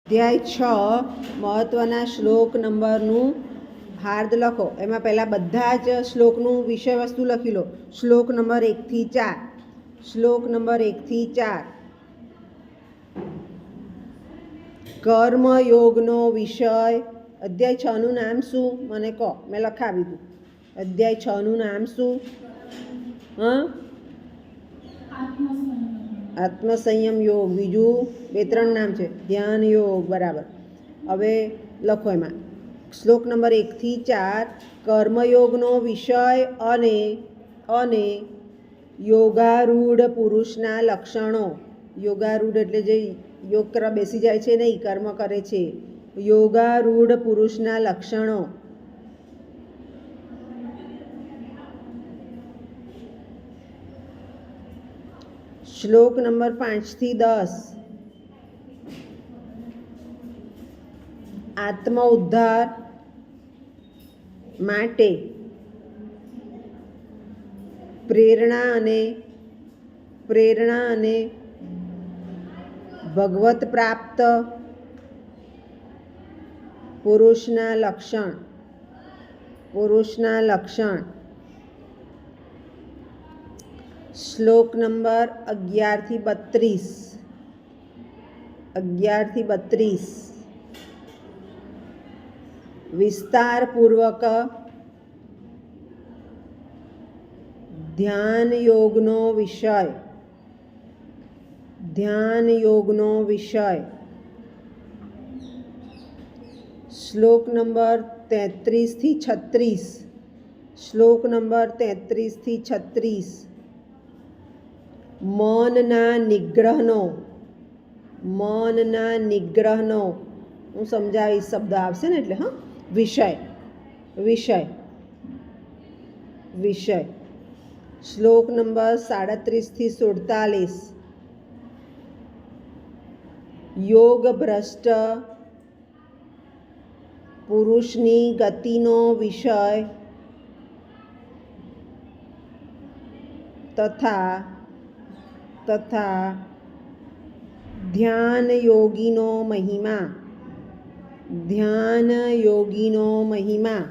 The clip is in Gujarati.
અધ્યાય 6 મહત્ત્વના શ્લોક નંબરનું હાર્દ લખો. એમાં પહેલાં બધા જ શ્લોકનું વિષય વસ્તુ લખી લો. શ્લોક નંબર 1 થી 4. શ્લોક નંબર 1 થી 4. કર્મયોગનો વિષય. અધ્યાય 6 નું નામ શું મને કહો. મેં લખાવી દીધું. અધ્યાય 6 નું નામ શું? આત્મસંયમ યોગ. બીજું 2-3 નામ છે. ધ્યાન યોગ. બરાબર. હવે લખો એમાં શ્લોક નંબર 1 થી 4. કર્મયોગનો વિષય અને યોગારૂઢ પુરુષના લક્ષણો. યોગારૂઢ એટલે જે યોગ કરવા બેસી જાય છે નહીં, કર્મ કરે છે. યોગારૂઢ પુરુષના લક્ષણો. શ્લોક નંબર 5 થી 10. આત્મ ઉદ્ધાર માટે પ્રેરણા અને ભગવત પ્રાપ્ત પુરુષના લક્ષણ. શ્લોક નંબર 11 થી 32. વિસ્તારપૂર્વક ધ્યાન યોગનો વિષય. શ્લોક નંબર 33 થી 36. મનના નિગ્રહનો હું સમજાવીશ, શબ્દ આવશે ને એટલે. વિષય. શ્લોક નંબર 37 થી 47. યોગ ભ્રષ્ટ પુરુષની ગતિનો વિષય તથા ધ્યાન યોગીનો મહિમા.